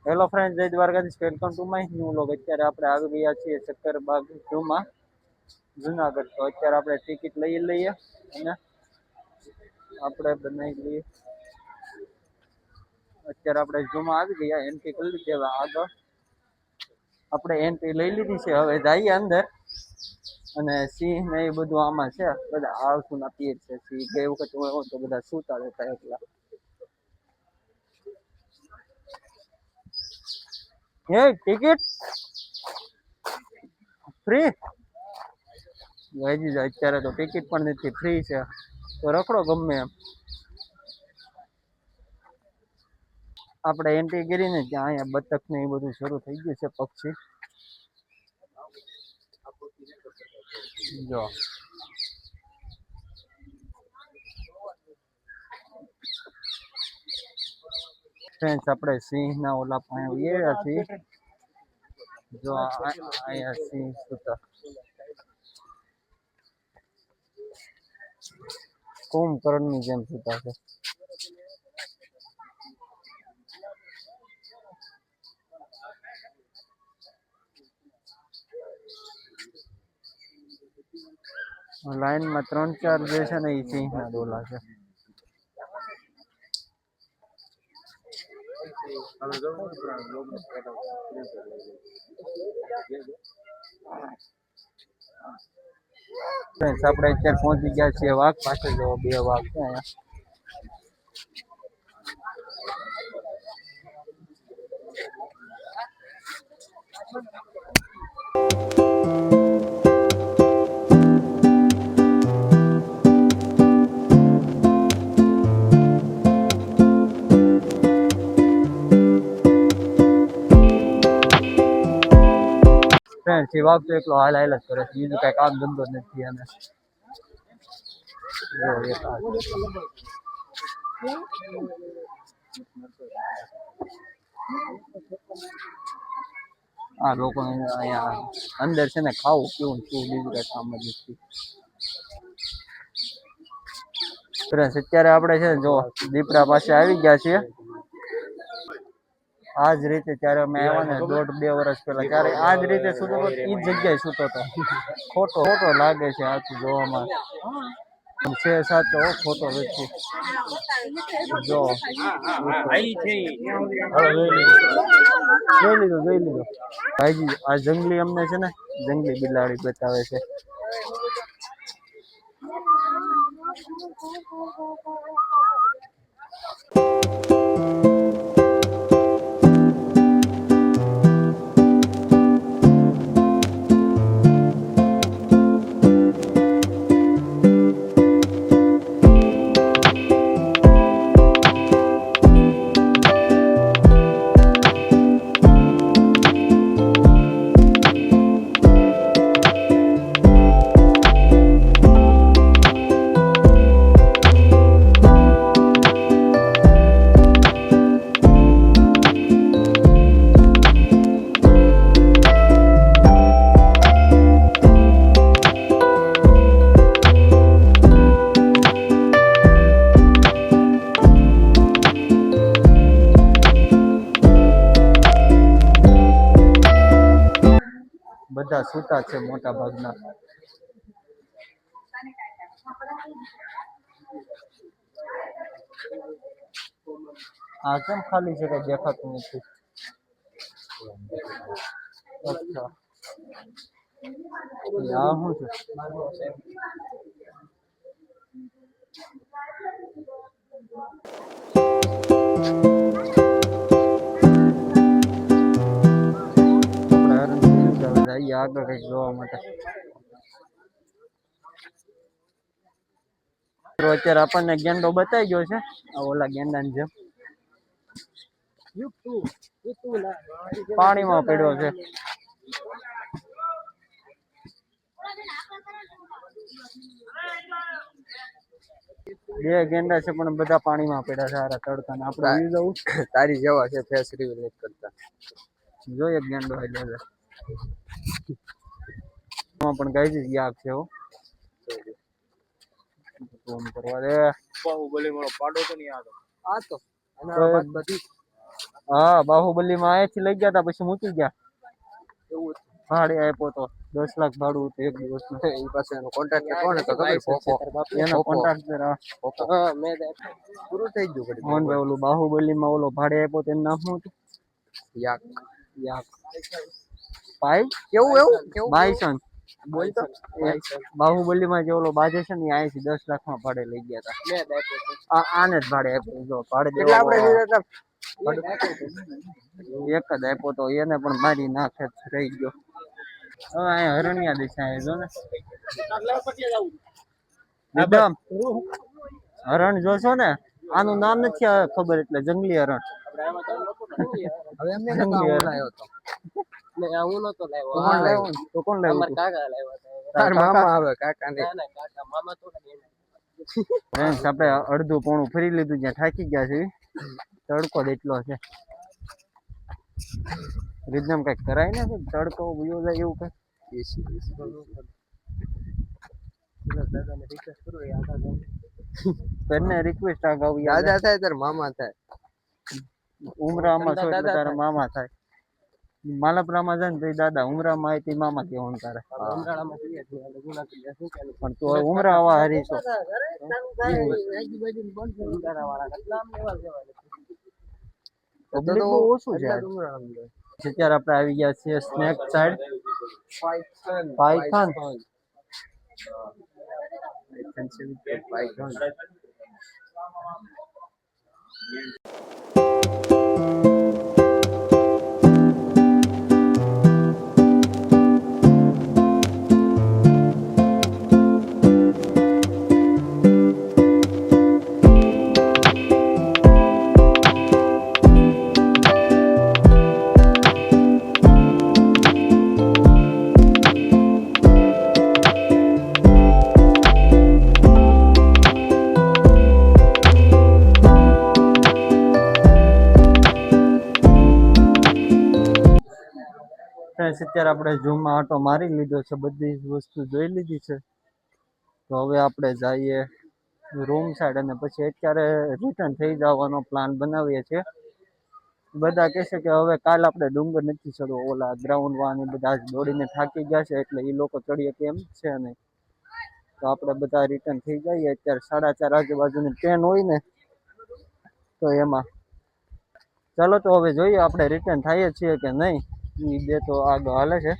Hello friend, જય Dwarkadhish. Welcome to my new vlog. અત્યારે આપણે આવી ગયા છીએ શક્કરબાગ ઝૂમાં જુનાગઢ. તો અત્યારે આપણે ટિકિટ લઈ લઈએ અને આપણે બનાવી લઈએ. અત્યારે આપણે ઝૂમાં આવી ગયા, એન્ટ્રી કરી લીધી. હવે આગળ આપણે એન્ટ્રી લઈ લીધી છે. હવે જઈએ અંદર અને સિંહ ને એ બધું આમાં છે. બધા આવતું ના પીર છે. સિંહ ગઈ વખત હોય તો બધા સૂતા રહેતા એટલા. એ ટિકિટ ફ્રી ભાઈજી, અત્યારે તો ટિકિટ પણ નથી, ફ્રી છે. તો રખડો ગમે એમ. આપણે એન્ટ્રી કરીને ત્યાં અહીંયા બતક ને એ બધું શરૂ થઈ ગયું છે. પક્ષી જો ફ્રેન્ડ્સ, આપણે સિંહ ના ઓલા પાસે ગયા છીએ. જો અહીંયા સિંહ સુતા કુંભકર્ણ ની જેમ સુતા છે. લાઈનમાં 3-4 જે છે ને એ સિંહ ના ડોલા છે. આપણે અત્યારે પહોંચી ગયા છીએ વાઘ પાસે. જો 2 વાઘ છે અહીંયા. ફ્રેન્ડ્સ, એ વાઘ તો એકલો હાલ જ કરે છે. બીજું કઈ કામ ધંધો નથી. અને આ લોકો અહીંયા અંદર છે ને ખાવું પીવું શું બીજું કઈ કામ જ નથી. અત્યારે આપણે છે જો દીપડા પાસે આવી ગયા છીએ. આ જ રીતે ત્યારે અમે આવ્યા ને 1.5-2 વર્ષ પહેલા, ત્યારે આ જ રીતે સૂતો હતો. એ જગ્યાએ સૂતો હતો. ખોટો લાગે છે આથી જોવામાં. છે સાચો ખોટો વ્યક્તિ. જો જોઈ લીધો ભાઈજી. આ જંગલી અમને છે ને જંગલી બિલાડી બતાવે છે. બધા સૂતા છે મોટા ભાગના. આ કેમ ખાલી છે? કઈ દેખાતું નથી. અચ્છા, આ શું છે? આગળ કઈક જોવા માટે. તો અત્યારે આપણને ગેંડો બતાવી ગયો છે. આ ઓલા ગેંડાની જેમ પાણીમાં પડ્યો છે. બે ગેંડા છે પણ બધા પાણીમાં પડ્યા છે. સારા તડકા ને આપણે જવું તારી જેવા છે. ફેસ રિવીલ નથી કરતા. જોઈએ ગેંડો એટલે પણ ગાઈ યાદ છે. ફોન કરવા દે. બાહુબલી વાળો પાડો તો નહીં. આ તો બધી હા બાહુબલી માં અહીંથી લઈ ગયા તા પછી મૂકી ગયા. એવું ભાડે આપ્યો તો 10 લાખ ભાડું હતું એક દિવસ નું. એ પાસે એનો કોન્ટ્રાક્ટ કોણ હતો ખબર? પોકો. એનો કોન્ટ્રાક્ટર હા મેં પૂરું થઈ ગયું ઘડી. મોહનભાઈ ઓલું બાહુબલી માં ઓલો ભાડે આપ્યો તેનું નામ શું હતું? યાક યાક પાઈ કેવું એવું કેવું બાઈસન બોલ તો બાહુબલી માં જે ઓલો બાજે છે ને અહીંથી 10 લાખ માં ભાડે લઈ ગયા તા. મેં આપ્યો આને જ ભાડે આપ્યું. જો ભાડે એટલે આપણે દેવા દીધા એક જ આપ્યો તો એને પણ મારી નાખે રહી ગયો. હવે અહીંયા હરણિયા દિશા જો ને એકદમ હરણ જોશો ને આનું નામ નથી ખબર એટલે જંગલી હરણ. હવે એમને જંગલી હરણ આવ્યો તો હું નતો લાવ્યો. તો કોણ લાવ્યું? કાકા લાવ્યા હતા. તાર મામા આવે કાકા ને ના કાકા મામા તો ફ્રેન્ડ્સ આપણે અડધું પોણું ફરી લીધું જ્યાં થાકી ગયા છે. તડકો જ એટલો છે. રીધમ કઈક કરાય ને તડકો ભૂયો જાય એવું કઈ. તને રિક્વેસ્ટ આગાવ દાદા થાય તાર મામા થાય. ઉમરામાં છો એટલે તારા મામા થાય. માલપરામાં જાય ને તો દાદા, ઉમરામાં આવે તે મામા કેવું તારે. પણ તું ઉમરા આવા હરી છો. ઓછું છે અત્યારે આપણે આવી ગયા છીએ સ્નેક સાઈડ પાયથન. અત્યારે આપણે ઝૂમમાં આટો મારી લીધો છે, બધી વસ્તુ જોઈ લીધી છે. તો હવે આપણે જઈએ રૂમ સાઈડ અને પછી અત્યારે રિટર્ન થઈ જવાનો પ્લાન બનાવીએ છીએ. બધા કહેશે કે હવે કાલ આપણે ડુંગર નથી ચડવો, ઓલા ગ્રાઉન્ડ વાળા બધા દોડીને થાકી ગયા છે એટલે એ લોકો ચડીએ કેમ છે નહીં. તો આપણે બધા રિટર્ન થઈ જઈએ. અત્યારે 4:30 આજુબાજુની ટ્રેન હોય ને તો એમાં. ચાલો તો હવે જોઈએ આપણે રિટર્ન થઈએ છીએ કે નહીં. એ બે તો આગળ હાલે છે.